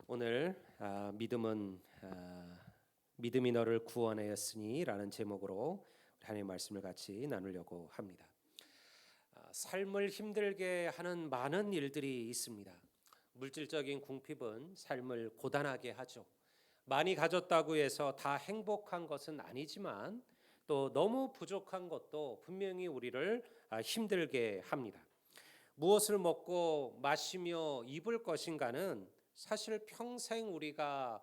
오늘 믿음이 너를 구원하였으니라는 제목으로 하나님의 말씀을 같이 나누려고 합니다. 삶을 힘들게 하는 많은 일들이 있습니다. 물질적인 궁핍은 삶을 고단하게 하죠. 많이 가졌다고 해서 다 행복한 것은 아니지만 또 너무 부족한 것도 분명히 우리를 힘들게 합니다. 무엇을 먹고 마시며 입을 것인가는 사실 평생 우리가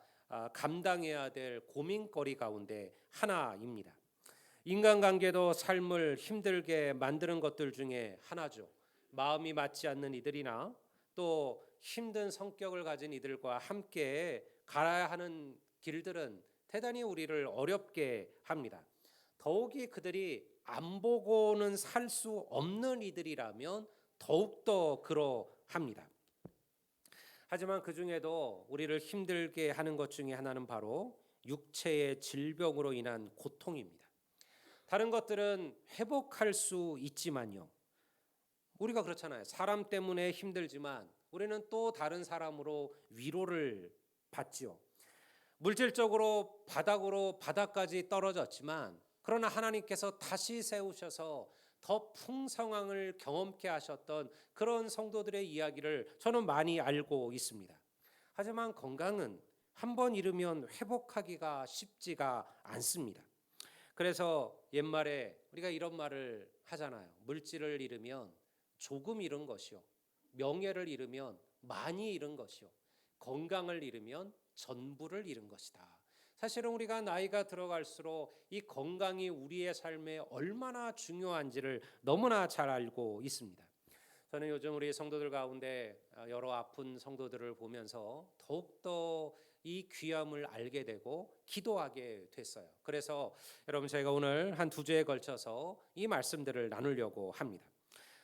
감당해야 될 고민거리 가운데 하나입니다. 인간관계도 삶을 힘들게 만드는 것들 중에 하나죠. 마음이 맞지 않는 이들이나 또 힘든 성격을 가진 이들과 함께 가야 하는 길들은 대단히 우리를 어렵게 합니다. 더욱이 그들이 안 보고는 살 수 없는 이들이라면 더욱더 그러합니다. 하지만 그 중에도 우리를 힘들게 하는 것 중에 하나는 바로 육체의 질병으로 인한 고통입니다. 다른 것들은 회복할 수 있지만요. 우리가 그렇잖아요. 사람 때문에 힘들지만 우리는 또 다른 사람으로 위로를 받지요. 물질적으로 바닥까지 떨어졌지만 그러나 하나님께서 다시 세우셔서 더 풍성함을 경험케 하셨던 그런 성도들의 이야기를 저는 많이 알고 있습니다. 하지만 건강은 한번 잃으면 회복하기가 쉽지가 않습니다. 그래서 옛말에 우리가 이런 말을 하잖아요. 물질을 잃으면 조금 잃은 것이요, 명예를 잃으면 많이 잃은 것이요, 건강을 잃으면 전부를 잃은 것이다. 사실은 우리가 나이가 들어갈수록 이 건강이 우리의 삶에 얼마나 중요한지를 너무나 잘 알고 있습니다. 저는 요즘 우리 성도들 가운데 여러 아픈 성도들을 보면서 더욱더 이 귀함을 알게 되고 기도하게 됐어요. 그래서 여러분, 저희가 오늘 한 2주에 걸쳐서 이 말씀들을 나누려고 합니다.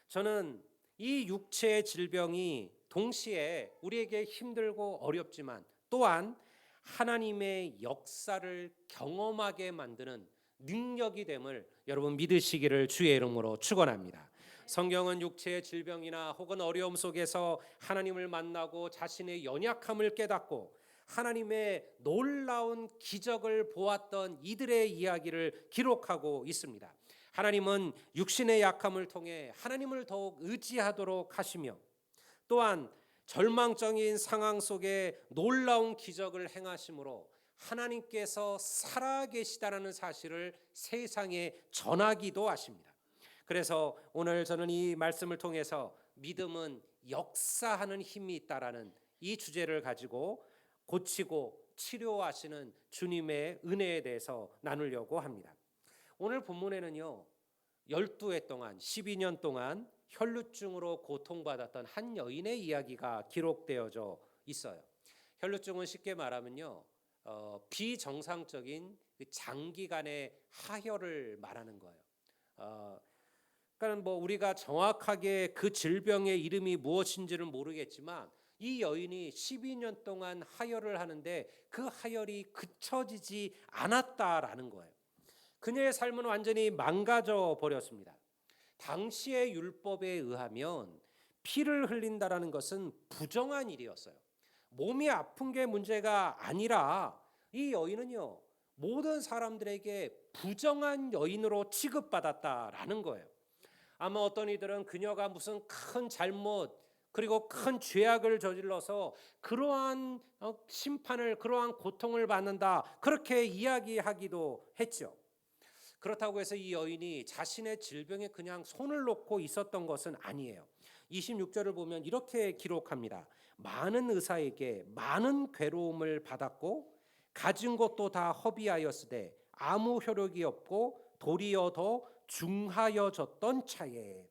저는 이 육체의 질병이 동시에 우리에게 힘들고 어렵지만 또한 하나님의 역사를 경험하게 만드는 능력이 됨을 여러분 믿으시기를 주의 이름으로 축원합니다. 성경은 육체의 질병이나 혹은 어려움 속에서 하나님을 만나고 자신의 연약함을 깨닫고 하나님의 놀라운 기적을 보았던 이들의 이야기를 기록하고 있습니다. 하나님은 육신의 약함을 통해 하나님을 더욱 의지하도록 하시며 또한 절망적인 상황 속에 놀라운 기적을 행하심으로 하나님께서 살아계시다는 사실을 세상에 전하기도 하십니다. 그래서 오늘 저는 이 말씀을 통해서 믿음은 역사하는 힘이 있다라는 이 주제를 가지고 고치고 치료하시는 주님의 은혜에 대해서 나누려고 합니다. 오늘 본문에는요, 12해 동안 12년 동안 혈루증으로 고통받았던 한 여인의 이야기가 기록되어져 있어요. 혈루증은 쉽게 말하면요, 비정상적인 장기간의 하혈을 말하는 거예요. 그러니까 우리가 정확하게 그 질병의 이름이 무엇인지는 모르겠지만 이 여인이 12년 동안 하혈을 하는데 그 하혈이 그쳐지지 않았다라는 거예요. 그녀의 삶은 완전히 망가져 버렸습니다. 당시의 율법에 의하면 피를 흘린다라는 것은 부정한 일이었어요. 몸이 아픈 게 문제가 아니라 이 여인은요, 모든 사람들에게 부정한 여인으로 취급받았다라는 거예요. 아마 어떤 이들은 그녀가 무슨 큰 잘못 그리고 큰 죄악을 저질러서 그러한 심판을, 그러한 고통을 받는다, 그렇게 이야기하기도 했죠. 그렇다고 해서 이 여인이 자신의 질병에 그냥 손을 놓고 있었던 것은 아니에요. 26절을 보면 이렇게 기록합니다. 많은 의사에게 많은 괴로움을 받았고 가진 것도 다 허비하였으되 아무 효력이 없고 도리어 더 중하여졌던 차에,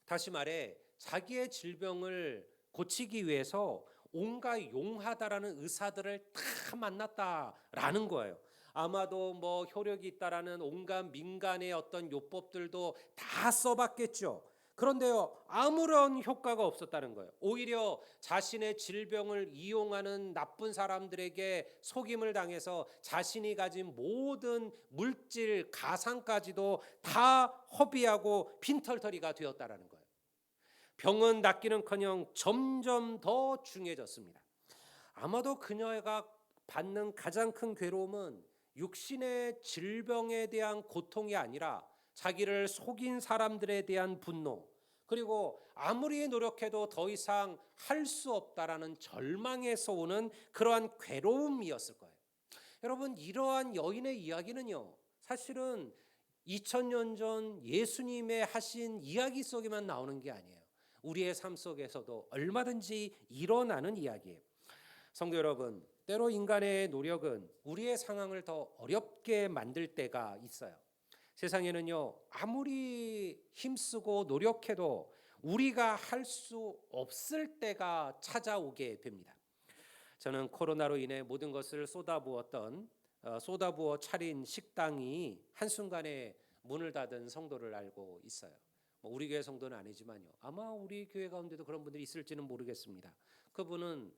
다시 말해 자기의 질병을 고치기 위해서 온갖 용하다라는 의사들을 다 만났다라는 거예요. 아마도 효력이 있다라는 온갖 민간의 어떤 요법들도 다 써봤겠죠. 그런데요, 아무런 효과가 없었다는 거예요. 오히려 자신의 질병을 이용하는 나쁜 사람들에게 속임을 당해서 자신이 가진 모든 물질 가상까지도 다 허비하고 빈털터리가 되었다라는 거예요. 병은 낫기는커녕 점점 더 중해졌습니다. 아마도 그녀가 받는 가장 큰 괴로움은 육신의 질병에 대한 고통이 아니라 자기를 속인 사람들에 대한 분노, 그리고 아무리 노력해도 더 이상 할 수 없다라는 절망에서 오는 그러한 괴로움이었을 거예요. 여러분, 이러한 여인의 이야기는요, 사실은 2000년 전 예수님의 하신 이야기 속에만 나오는 게 아니에요. 우리의 삶 속에서도 얼마든지 일어나는 이야기예요. 성도 여러분, 때로 인간의 노력은 우리의 상황을 더 어렵게 만들 때가 있어요. 세상에는요, 아무리 힘쓰고 노력해도 우리가 할 수 없을 때가 찾아오게 됩니다. 저는 코로나로 인해 모든 것을 쏟아부어 차린 식당이 한순간에 문을 닫은 성도를 알고 있어요. 우리 교회 성도는 아니지만요, 아마 우리 교회 가운데도 그런 분들이 있을지는 모르겠습니다. 그분은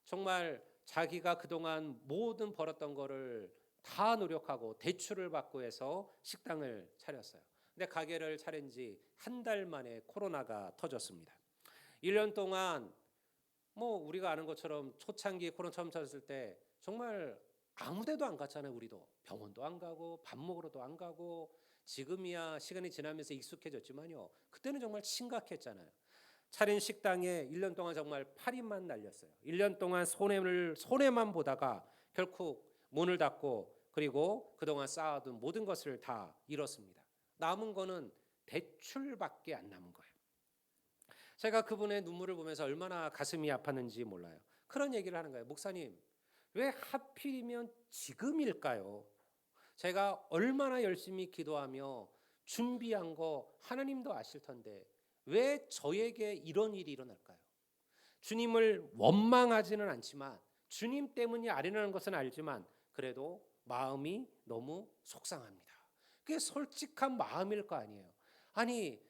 정말 자기가 그동안 모든 벌었던 거를 다 노력하고 대출을 받고 해서 식당을 차렸어요. 근데 가게를 차린 지 한 달 만에 코로나가 터졌습니다. 1년 동안 우리가 아는 것처럼 초창기 코로나 처음 찾았을 때 정말 아무 데도 안 갔잖아요. 우리도 병원도 안 가고 밥 먹으러도 안 가고, 지금이야 시간이 지나면서 익숙해졌지만요, 그때는 정말 심각했잖아요. 차린 식당에 1년 동안 정말 파리만 날렸어요. 1년 동안 손해만 보다가 결국 문을 닫고, 그리고 그동안 쌓아둔 모든 것을 다 잃었습니다. 남은 거는 대출밖에 안 남은 거예요. 제가 그분의 눈물을 보면서 얼마나 가슴이 아팠는지 몰라요. 그런 얘기를 하는 거예요. 목사님, 왜 하필이면 지금일까요? 제가 얼마나 열심히 기도하며 준비한 거 하나님도 아실 텐데 왜 저에게 이런 일이 일어날까요? 주님을 원망하지는 않지만, 주님 때문이 아니라는 것은 알지만, 그래도 마음이 너무 속상합니다. 그게 솔직한 마음일 거 아니에요. 아니,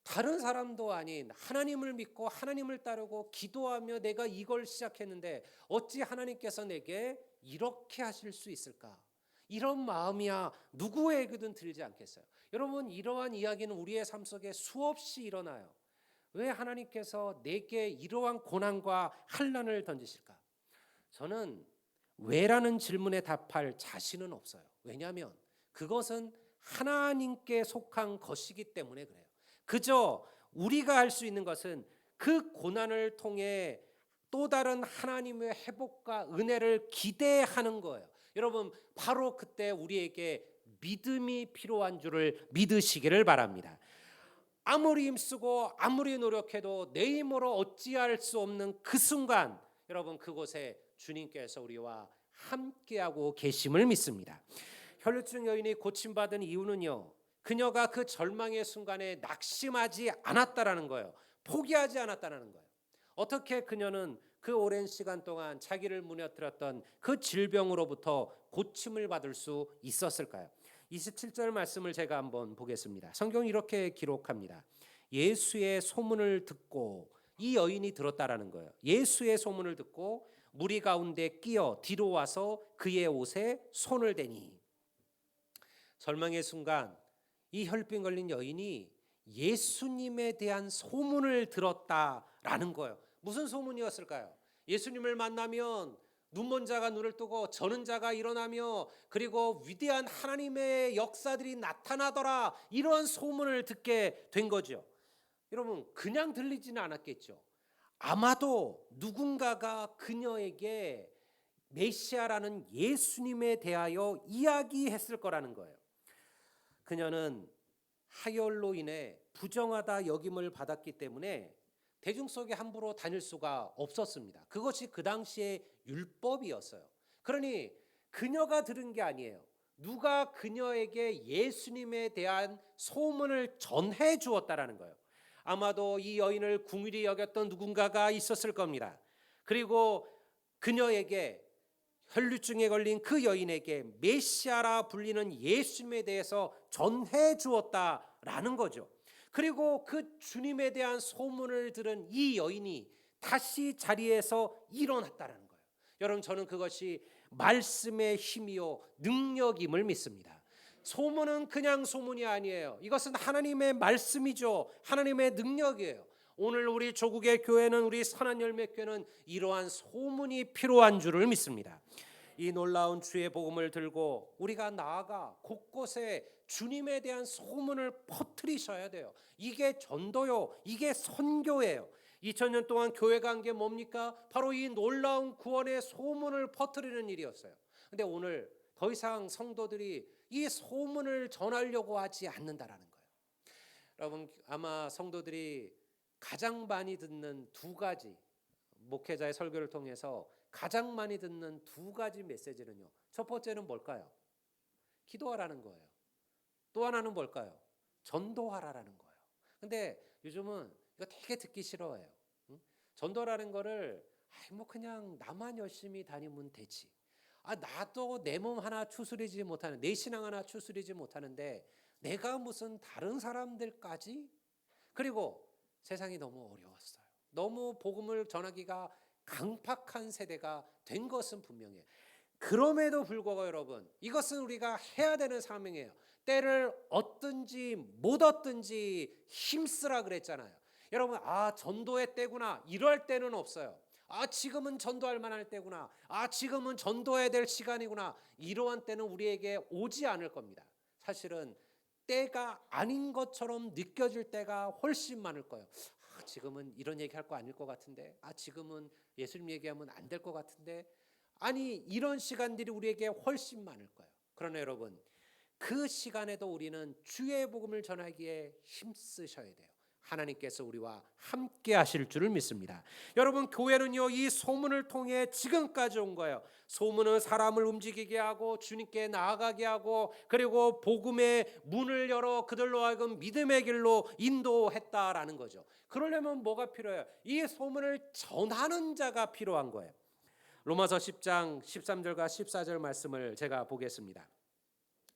다른 사람도 아닌 하나님을 믿고 하나님을 따르고 기도하며 내가 이걸 시작했는데 어찌 하나님께서 내게 이렇게 하실 수 있을까? 이런 마음이야 누구에게든 들지 않겠어요? 여러분, 이러한 이야기는 우리의 삶 속에 수없이 일어나요. 왜 하나님께서 내게 이러한 고난과 환난을 던지실까? 저는 왜라는 질문에 답할 자신은 없어요. 왜냐하면 그것은 하나님께 속한 것이기 때문에 그래요. 그저 우리가 할 수 있는 것은 그 고난을 통해 또 다른 하나님의 회복과 은혜를 기대하는 거예요. 여러분, 바로 그때 우리에게 믿음이 필요한 줄을 믿으시기를 바랍니다. 아무리 힘쓰고 아무리 노력해도 내 힘으로 어찌할 수 없는 그 순간, 여러분, 그곳에 주님께서 우리와 함께하고 계심을 믿습니다. 혈루증 여인이 고침받은 이유는요, 그녀가 그 절망의 순간에 낙심하지 않았다라는 거예요. 포기하지 않았다라는 거예요. 어떻게 그녀는 그 오랜 시간 동안 자기를 무너뜨렸던 그 질병으로부터 고침을 받을 수 있었을까요? 27절 말씀을 제가 한번 보겠습니다. 성경이 이렇게 기록합니다. 예수의 소문을 듣고, 이 여인이 들었다라는 거예요. 예수의 소문을 듣고 무리 가운데 끼어 뒤로 와서 그의 옷에 손을 대니. 절망의 순간 이 혈병 걸린 여인이 예수님에 대한 소문을 들었다라는 거예요. 무슨 소문이었을까요? 예수님을 만나면 눈먼 자가 눈을 뜨고 저는 자가 일어나며, 그리고 위대한 하나님의 역사들이 나타나더라, 이런 소문을 듣게 된 거죠. 여러분, 그냥 들리지는 않았겠죠. 아마도 누군가가 그녀에게 메시아라는 예수님에 대하여 이야기했을 거라는 거예요. 그녀는 하혈로 인해 부정하다 여김을 받았기 때문에 대중 속에 함부로 다닐 수가 없었습니다. 그것이 그 당시의 율법이었어요. 그러니 그녀가 들은 게 아니에요. 누가 그녀에게 예수님에 대한 소문을 전해 주었다라는 거예요. 아마도 이 여인을 궁일이 여겼던 누군가가 있었을 겁니다. 그리고 그녀에게, 혈루증에 걸린 그 여인에게 메시아라 불리는 예수님에 대해서 전해 주었다라는 거죠. 그리고 그 주님에 대한 소문을 들은 이 여인이 다시 자리에서 일어났다라는 거예요. 여러분, 저는 그것이 말씀의 힘이요 능력임을 믿습니다. 소문은 그냥 소문이 아니에요. 이것은 하나님의 말씀이죠. 하나님의 능력이에요. 오늘 우리 조국의 교회는, 우리 선한열매교회는 이러한 소문이 필요한 줄을 믿습니다. 이 놀라운 주의 복음을 들고 우리가 나아가 곳곳에 주님에 대한 소문을 퍼뜨리셔야 돼요. 이게 전도요, 이게 선교예요. 2000년 동안 교회가 한 게 뭡니까? 바로 이 놀라운 구원의 소문을 퍼뜨리는 일이었어요. 근데 오늘 더 이상 성도들이 이 소문을 전하려고 하지 않는다라는 거예요. 여러분, 아마 성도들이 가장 많이 듣는 두 가지, 목회자의 설교를 통해서 가장 많이 듣는 두 가지 메시지는요, 첫 번째는 뭘까요? 기도하라는 거예요. 또 하나는 뭘까요? 전도하라는 거예요. 근데 요즘은 이거 되게 듣기 싫어해요. 전도라는 거를 뭐 그냥 나만 열심히 다니면 되지. 나도 내 몸 하나 추스리지 못하는, 내 신앙 하나 추스리지 못하는데 내가 무슨 다른 사람들까지? 그리고 세상이 너무 어려웠어요. 너무 복음을 전하기가 강팍한 세대가 된 것은 분명해요. 그럼에도 불구하고 여러분, 이것은 우리가 해야 되는 사명이에요. 때를 얻든지 못 얻든지 힘쓰라 그랬잖아요. 여러분, 전도의 때구나, 이럴 때는 없어요. 지금은 전도할 만할 때구나, 지금은 지금은 될 시간이구나, 이러한 때는 우리에게 오지 않을 겁니다. 사실은 때가 아닌 것처럼 느껴질 때가 훨씬 많을 거예요. 지금은 이런 얘기 할 거 아닐 것 같은데, 지금은 예수님 얘기하면 안 될 것 같은데, 이런 시간들이 우리에게 훨씬 많을 거예요. 그러나 여러분, 그 시간에도 우리는 주의 복음을 전하기에 힘쓰셔야 돼요. 하나님께서 우리와 함께 하실 줄을 믿습니다. 여러분, 교회는요, 이 소문을 통해 지금까지 온 거예요. 소문은 사람을 움직이게 하고 주님께 나아가게 하고, 그리고 복음의 문을 열어 그들로 하여금 믿음의 길로 인도했다라는 거죠. 그러려면 뭐가 필요해요? 이 소문을 전하는 자가 필요한 거예요. 로마서 10장 13절과 14절 말씀을 제가 보겠습니다.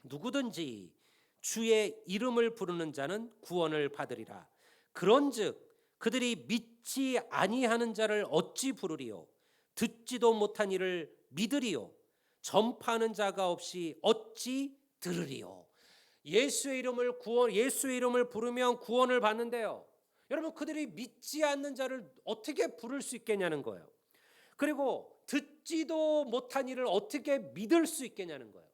누구든지 주의 이름을 부르는 자는 구원을 받으리라. 그런즉 그들이 믿지 아니하는 자를 어찌 부르리요? 듣지도 못한 이를 믿으리요? 전파하는 자가 없이 어찌 들으리요? 예수의 이름을 부르면 구원을 받는데요. 여러분, 그들이 믿지 않는 자를 어떻게 부를 수 있겠냐는 거예요. 그리고 듣지도 못한 이를 어떻게 믿을 수 있겠냐는 거예요.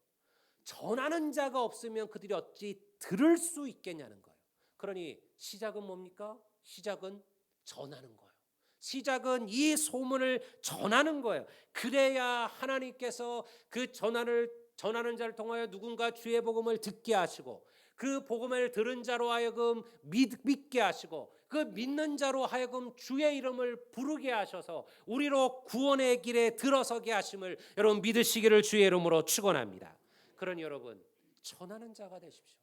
전하는 자가 없으면 그들이 어찌 들을 수 있겠냐는 거예요. 그러니 시작은 뭡니까? 시작은 전하는 거예요. 시작은 이 소문을 전하는 거예요. 그래야 하나님께서 그 전하는 자를 통하여 누군가 주의 복음을 듣게 하시고, 그 복음을 들은 자로 하여금 믿게 하시고, 그 믿는 자로 하여금 주의 이름을 부르게 하셔서 우리로 구원의 길에 들어서게 하심을 여러분 믿으시기를 주의 이름으로 축원합니다. 그러니 여러분, 전하는 자가 되십시오.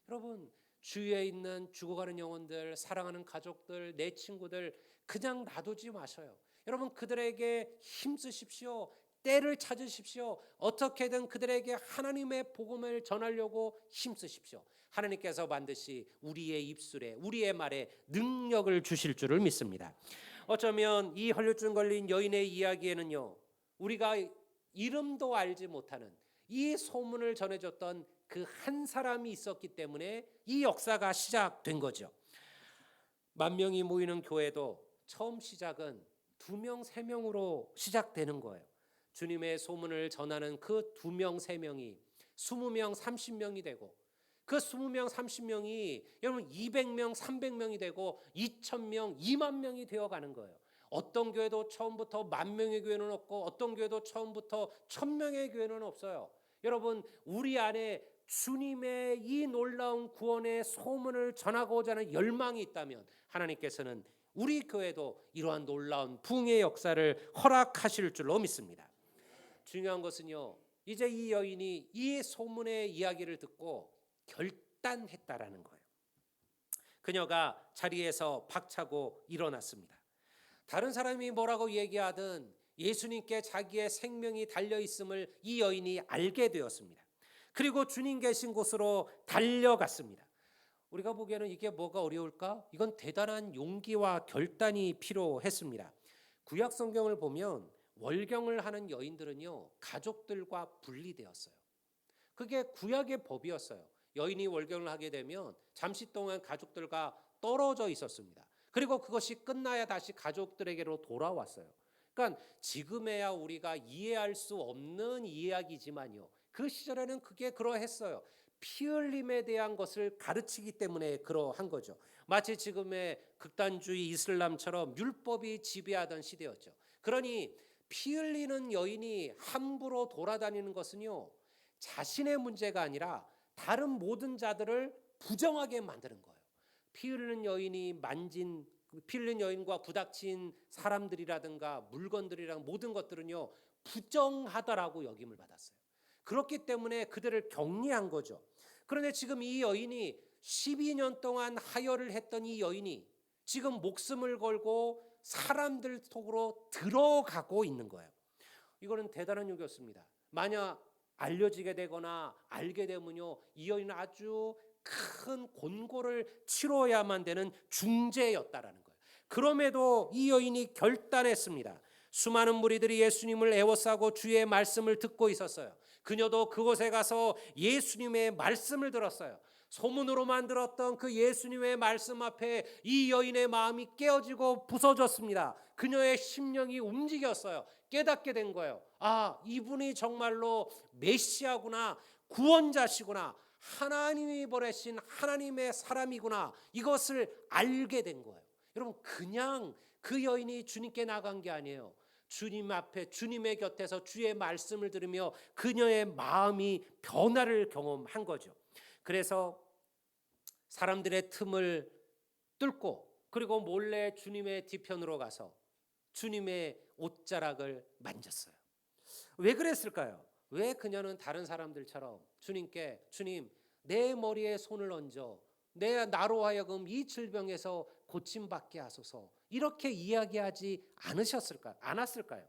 여러분, 주위에 있는 죽어가는 영혼들, 사랑하는 가족들, 내 친구들 그냥 놔두지 마셔요. 여러분, 그들에게 힘쓰십시오. 때를 찾으십시오. 어떻게든 그들에게 하나님의 복음을 전하려고 힘쓰십시오. 하나님께서 반드시 우리의 입술에, 우리의 말에 능력을 주실 줄을 믿습니다. 어쩌면 이 헐레증 걸린 여인의 이야기에는요, 우리가 이름도 알지 못하는 이 소문을 전해줬던 그 한 사람이 있었기 때문에 이 역사가 시작된 거죠. 10,000명이 모이는 교회도 처음 시작은 2명, 3명으로 시작되는 거예요. 주님의 소문을 전하는 그 2명, 3명이 20명, 30명이 되고, 그 20명, 30명이 여러분 200명, 300명이 되고 2,000명, 2만 명이 되어가는 거예요. 어떤 교회도 처음부터 10,000명의 교회는 없고, 어떤 교회도 처음부터 1,000명의 교회는 없어요. 여러분, 우리 안에 주님의 이 놀라운 구원의 소문을 전하고자 하는 열망이 있다면 하나님께서는 우리 교회도 이러한 놀라운 부흥의 역사를 허락하실 줄로 믿습니다. 중요한 것은요, 이제 이 여인이 이 소문의 이야기를 듣고 결단했다라는 거예요. 그녀가 자리에서 박차고 일어났습니다. 다른 사람이 뭐라고 얘기하든 예수님께 자기의 생명이 달려있음을 이 여인이 알게 되었습니다. 그리고 주님 계신 곳으로 달려갔습니다. 우리가 보기에는 이게 뭐가 어려울까? 이건 대단한 용기와 결단이 필요했습니다. 구약 성경을 보면 월경을 하는 여인들은요, 가족들과 분리되었어요. 그게 구약의 법이었어요. 여인이 월경을 하게 되면 잠시 동안 가족들과 떨어져 있었습니다. 그리고 그것이 끝나야 다시 가족들에게로 돌아왔어요. 그러니까 지금에야 우리가 이해할 수 없는 이야기지만요, 그 시절에는 그게 그러했어요. 피 흘림에 대한 것을 가르치기 때문에 그러한 거죠. 마치 지금의 극단주의 이슬람처럼 율법이 지배하던 시대였죠. 그러니 피 흘리는 여인이 함부로 돌아다니는 것은요, 자신의 문제가 아니라 다른 모든 자들을 부정하게 만드는 거예요. 피 흘리는 여인이 만진, 피 흘리는 여인과 부닥친 사람들이라든가 물건들이랑 모든 것들은요, 부정하다라고 여김을 받았어요. 그렇기 때문에 그들을 격리한 거죠. 그런데 지금 이 여인이 12년 동안 하혈을 했던 이 여인이 지금 목숨을 걸고 사람들 속으로 들어가고 있는 거예요. 이거는 대단한 일이었습니다. 만약 알려지게 되거나 알게 되면요, 이 여인은 아주 큰 곤고를 치러야만 되는 중죄였다라는 거예요. 그럼에도 이 여인이 결단했습니다. 수많은 무리들이 예수님을 애워싸고 주의 말씀을 듣고 있었어요. 그녀도 그곳에 가서 예수님의 말씀을 들었어요. 소문으로만 들었던 그 예수님의 말씀 앞에 이 여인의 마음이 깨어지고 부서졌습니다. 그녀의 심령이 움직였어요. 깨닫게 된 거예요. 아, 이분이 정말로 메시아구나, 구원자시구나, 하나님이 보내신 하나님의 사람이구나, 이것을 알게 된 거예요. 여러분, 그냥 그 여인이 주님께 나간 게 아니에요. 주님 앞에, 주님의 곁에서 주의 말씀을 들으며 그녀의 마음이 변화를 경험한 거죠. 그래서 사람들의 틈을 뚫고 그리고 몰래 주님의 뒤편으로 가서 주님의 옷자락을 만졌어요. 왜 그랬을까요? 왜 그녀는 다른 사람들처럼 주님께, 주님, 내 머리에 손을 얹어 나로 하여금 이 질병에서 고침받게 하소서, 이렇게 이야기하지 않았을까요?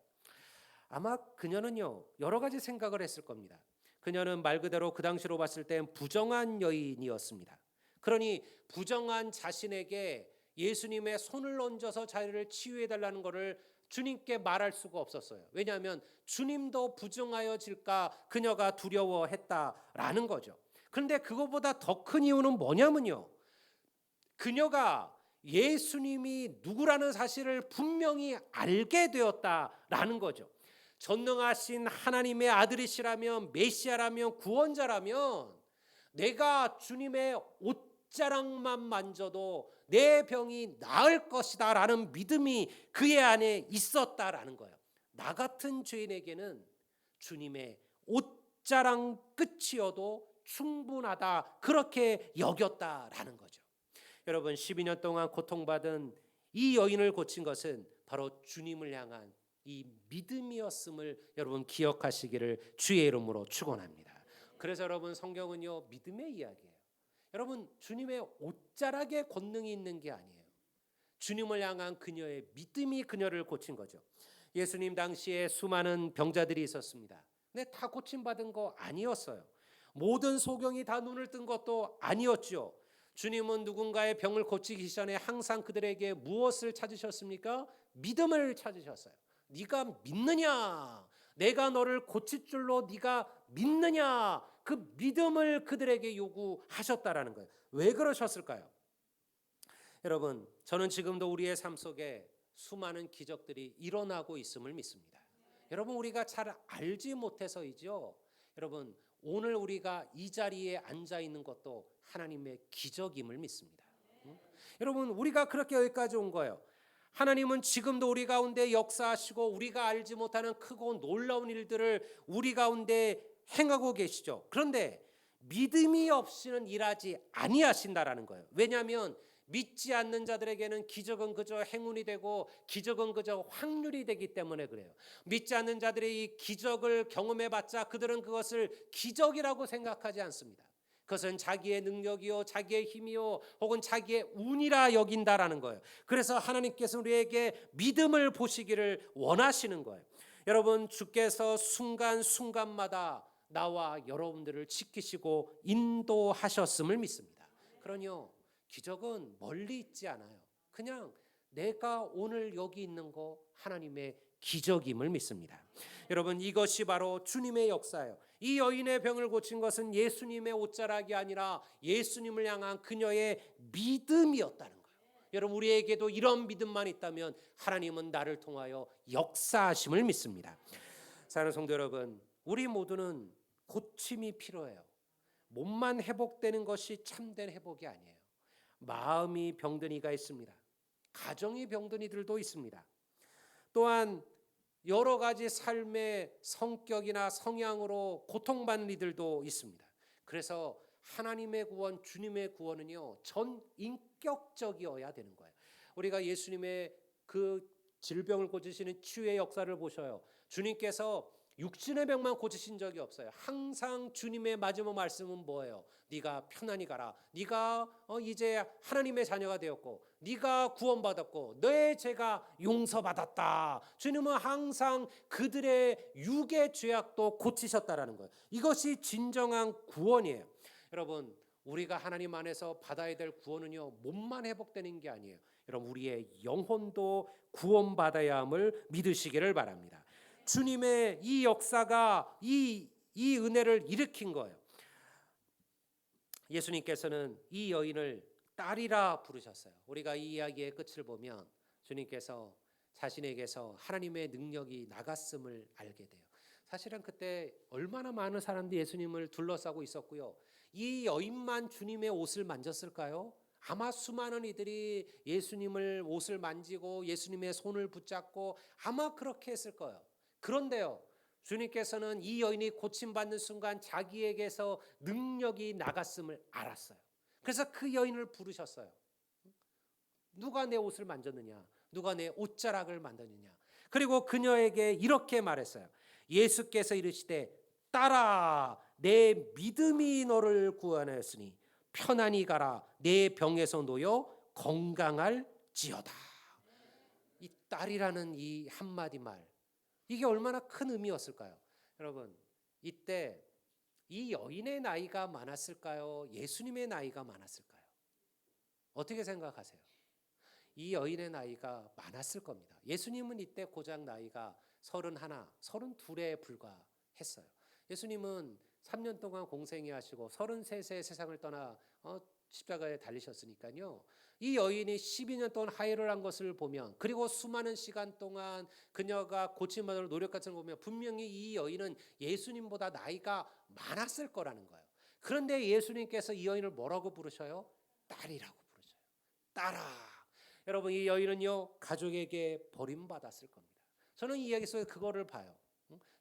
아마 그녀는요, 여러 가지 생각을 했을 겁니다. 그녀는 말 그대로 그 당시로 봤을 땐 부정한 여인이었습니다. 그러니 부정한 자신에게 예수님의 손을 얹어서 자기를 치유해달라는 것을 주님께 말할 수가 없었어요. 왜냐하면 주님도 부정하여질까 그녀가 두려워했다라는 거죠. 그런데 그것보다 더 큰 이유는 뭐냐면요, 그녀가 예수님이 누구라는 사실을 분명히 알게 되었다라는 거죠. 전능하신 하나님의 아들이시라면, 메시아라면, 구원자라면 내가 주님의 옷자락만 만져도 내 병이 나을 것이다 라는 믿음이 그의 안에 있었다라는 거예요. 나 같은 죄인에게는 주님의 옷자락 끝이어도 충분하다, 그렇게 여겼다라는 거죠. 여러분, 12년 동안 고통받은 이 여인을 고친 것은 바로 주님을 향한 이 믿음이었음을 여러분 기억하시기를 주의 이름으로 축원합니다. 그래서 여러분, 성경은요, 믿음의 이야기예요. 여러분, 주님의 옷자락에 권능이 있는 게 아니에요. 주님을 향한 그녀의 믿음이 그녀를 고친 거죠. 예수님 당시에 수많은 병자들이 있었습니다. 근데 다 고침받은 거 아니었어요. 모든 소경이 다 눈을 뜬 것도 아니었죠. 주님은 누군가의 병을 고치기 전에 항상 그들에게 무엇을 찾으셨습니까? 믿음을 찾으셨어요. 네가 믿느냐? 내가 너를 고칠 줄로 네가 믿느냐? 그 믿음을 그들에게 요구하셨다라는 거예요. 왜 그러셨을까요? 여러분, 저는 지금도 우리의 삶 속에 수많은 기적들이 일어나고 있음을 믿습니다. 여러분, 우리가 잘 알지 못해서이죠. 여러분, 오늘 우리가 이 자리에 앉아 있는 것도 하나님의 기적임을 믿습니다. 여러분, 우리가 그렇게 여기까지 온 거예요. 하나님은 지금도 우리 가운데 역사하시고 우리가 알지 못하는 크고 놀라운 일들을 우리 가운데 행하고 계시죠. 그런데 믿음이 없이는 일하지 아니하신다라는 거예요. 왜냐하면 믿지 않는 자들에게는 기적은 그저 행운이 되고 기적은 그저 확률이 되기 때문에 그래요. 믿지 않는 자들이 이 기적을 경험해봤자 그들은 그것을 기적이라고 생각하지 않습니다. 그것은 자기의 능력이요, 자기의 힘이요, 혹은 자기의 운이라 여긴다라는 거예요. 그래서 하나님께서 우리에게 믿음을 보시기를 원하시는 거예요. 여러분, 주께서 순간순간마다 나와 여러분들을 지키시고 인도하셨음을 믿습니다. 그러니요, 기적은 멀리 있지 않아요. 그냥 내가 오늘 여기 있는 거 하나님의 기적임을 믿습니다. 여러분, 이것이 바로 주님의 역사예요. 이 여인의 병을 고친 것은 예수님의 옷자락이 아니라 예수님을 향한 그녀의 믿음이었다는 거예요. 여러분 우리에게도 이런 믿음만 있다면 하나님은 나를 통하여 역사하심을 믿습니다. 사랑하는 성도 여러분, 우리 모두는 고침이 필요해요. 몸만 회복되는 것이 참된 회복이 아니에요. 마음이 병든 이가 있습니다. 가정이 병든 이들도 있습니다. 또한 여러 가지 삶의 성격이나 성향으로 고통받는 이들도 있습니다. 그래서 하나님의 구원, 주님의 구원은요, 전 인격적이어야 되는 거예요. 우리가 예수님의 그 질병을 고치시는 치유의 역사를 보셔요. 주님께서 육신의 병만 고치신 적이 없어요. 항상 주님의 마지막 말씀은 뭐예요? 네가 편안히 가라. 네가 이제 하나님의 자녀가 되었고 네가 구원받았고 너의 죄가 용서받았다. 주님은 항상 그들의 육의 죄악도 고치셨다라는 거예요. 이것이 진정한 구원이에요. 여러분, 우리가 하나님 안에서 받아야 될 구원은요, 몸만 회복되는 게 아니에요. 여러분, 우리의 영혼도 구원받아야 함을 믿으시기를 바랍니다. 주님의 이 역사가 이 은혜를 일으킨 거예요. 예수님께서는 이 여인을 딸이라 부르셨어요. 우리가 이 이야기의 끝을 보면 주님께서 자신에게서 하나님의 능력이 나갔음을 알게 돼요. 사실은 그때 얼마나 많은 사람들이 예수님을 둘러싸고 있었고요. 이 여인만 주님의 옷을 만졌을까요? 아마 수많은 이들이 예수님을 옷을 만지고 예수님의 손을 붙잡고 아마 그렇게 했을 거예요. 그런데요, 주님께서는 이 여인이 고침받는 순간 자기에게서 능력이 나갔음을 알았어요. 그래서 그 여인을 부르셨어요. 누가 내 옷을 만졌느냐? 누가 내 옷자락을 만졌느냐? 그리고 그녀에게 이렇게 말했어요. 예수께서 이르시되 딸아, 내 믿음이 너를 구원하였으니 편안히 가라. 내 병에서 놓여 건강할지어다. 이 딸이라는 이 한마디 말, 이게 얼마나 큰 의미였을까요? 여러분, 이때 이 여인의 나이가 많았을까요? 예수님의 나이가 많았을까요? 어떻게 생각하세요? 이 여인의 나이가 많았을 겁니다. 예수님은 이때 고작 나이가 31, 32에 불과했어요. 예수님은 3년 동안 공생이 하시고 33세에 세상을 떠나 십자가에 달리셨으니까요. 이 여인이 12년 동안 하혈을 한 것을 보면, 그리고 수많은 시간 동안 그녀가 고침받으려 노력한 것을 보면 분명히 이 여인은 예수님보다 나이가 많았을 거라는 거예요. 그런데 예수님께서 이 여인을 뭐라고 부르셔요? 딸이라고 부르셔요. 딸아. 여러분, 이 여인은요, 가족에게 버림받았을 겁니다. 저는 이 이야기 속에 그거를 봐요.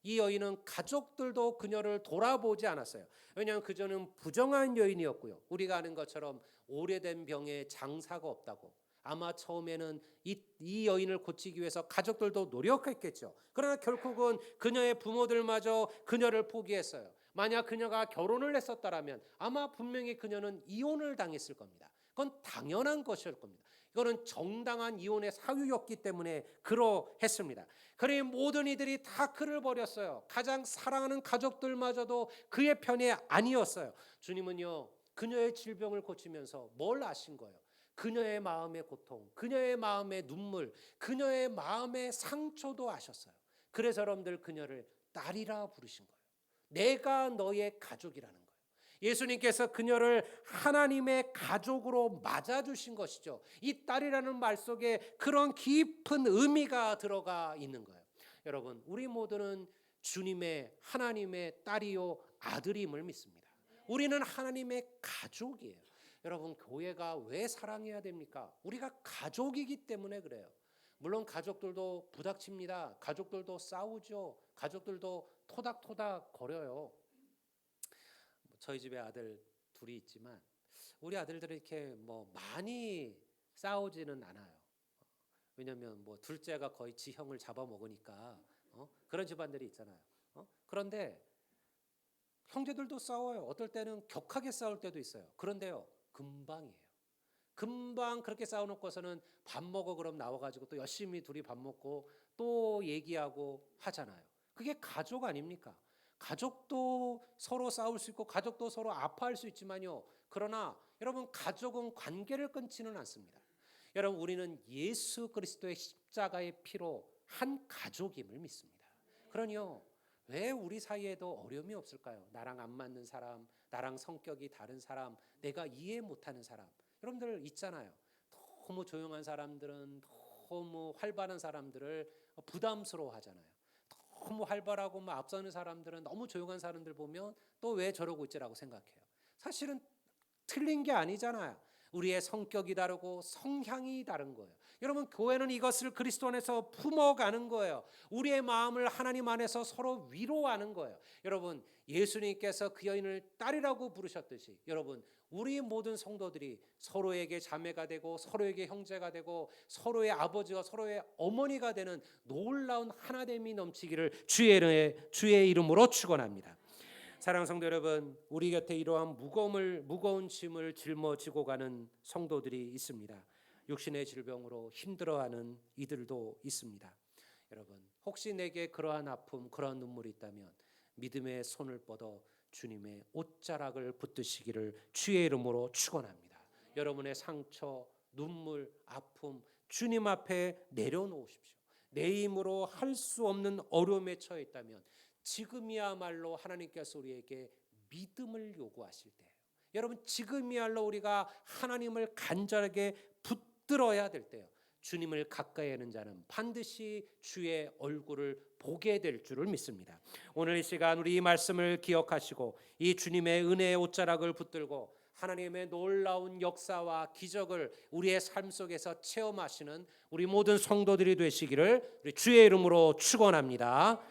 이 여인은 가족들도 그녀를 돌아보지 않았어요. 왜냐하면 그녀는 부정한 여인이었고요. 우리가 아는 것처럼 오래된 병에 장사가 없다고. 아마 처음에는 이 여인을 고치기 위해서 가족들도 노력했겠죠. 그러나 결국은 그녀의 부모들마저 그녀를 포기했어요. 만약 그녀가 결혼을 했었다면 아마 분명히 그녀는 이혼을 당했을 겁니다. 그건 당연한 것일 겁니다. 이거는 정당한 이혼의 사유였기 때문에 그러했습니다. 그러니 모든 이들이 다 그를 버렸어요. 가장 사랑하는 가족들마저도 그의 편이 아니었어요. 주님은요, 그녀의 질병을 고치면서 뭘 아신 거예요? 그녀의 마음의 고통, 그녀의 마음의 눈물, 그녀의 마음의 상처도 아셨어요. 그래서 여러분들 그녀를 딸이라 부르신 거예요. 내가 너의 가족이라는 거예요. 예수님께서 그녀를 하나님의 가족으로 맞아주신 것이죠. 이 딸이라는 말 속에 그런 깊은 의미가 들어가 있는 거예요. 여러분, 우리 모두는 주님의 하나님의 딸이요 아들임을 믿습니다. 우리는 하나님의 가족이에요. 여러분, 교회가 왜 사랑해야 됩니까? 우리가 가족이기 때문에 그래요. 물론 가족들도 부닥칩니다. 가족들도 싸우죠. 가족들도 토닥토닥 거려요. 저희 집에 아들 둘이 있지만 우리 아들들이 이렇게 많이 싸우지는 않아요. 왜냐하면 둘째가 거의 지 형을 잡아먹으니까 그런 집안들이 있잖아요. 그런데 형제들도 싸워요. 어떨 때는 격하게 싸울 때도 있어요. 그런데요, 금방이에요. 금방 그렇게 싸워놓고서는 밥 먹어 그럼 나와가지고 또 열심히 둘이 밥 먹고 또 얘기하고 하잖아요. 그게 가족 아닙니까? 가족도 서로 싸울 수 있고 가족도 서로 아파할 수 있지만요. 그러나 여러분, 가족은 관계를 끊지는 않습니다. 여러분, 우리는 예수 그리스도의 십자가의 피로 한 가족임을 믿습니다. 그러니요, 왜 우리 사이에도 어려움이 없을까요? 나랑 안 맞는 사람, 나랑 성격이 다른 사람, 내가 이해 못하는 사람, 여러분들 있잖아요. 너무 조용한 사람들은 너무 활발한 사람들을 부담스러워하잖아요. 너무 활발하고 막 앞서는 사람들은 너무 조용한 사람들 보면 또 왜 저러고 있지라고 생각해요. 사실은 틀린 게 아니잖아요. 우리의 성격이 다르고 성향이 다른 거예요. 여러분, 교회는 이것을 그리스도 안에서 품어가는 거예요. 우리의 마음을 하나님 안에서 서로 위로하는 거예요. 여러분, 예수님께서 그 여인을 딸이라고 부르셨듯이 여러분, 우리 모든 성도들이 서로에게 자매가 되고 서로에게 형제가 되고 서로의 아버지와 서로의 어머니가 되는 놀라운 하나됨이 넘치기를 주의 이름으로 축원합니다. 사랑하는 성도 여러분, 우리 곁에 이러한 무거운 짐을 짊어지고 가는 성도들이 있습니다. 육신의 질병으로 힘들어하는 이들도 있습니다. 여러분, 혹시 내게 그러한 아픔, 그러한 눈물이 있다면 믿음의 손을 뻗어 주님의 옷자락을 붙드시기를 주의 이름으로 축원합니다. 여러분의 상처, 눈물, 아픔 주님 앞에 내려놓으십시오. 내 힘으로 할 수 없는 어려움에 처해 있다면 지금이야말로 하나님께서 우리에게 믿음을 요구하실 때예요. 여러분, 지금이야말로 우리가 하나님을 간절하게 붙들어야 될 때예요. 주님을 가까이 하는 자는 반드시 주의 얼굴을 보게 될 줄을 믿습니다. 오늘 이 시간 우리 이 말씀을 기억하시고 이 주님의 은혜의 옷자락을 붙들고 하나님의 놀라운 역사와 기적을 우리의 삶 속에서 체험하시는 우리 모든 성도들이 되시기를 우리 주의 이름으로 축원합니다.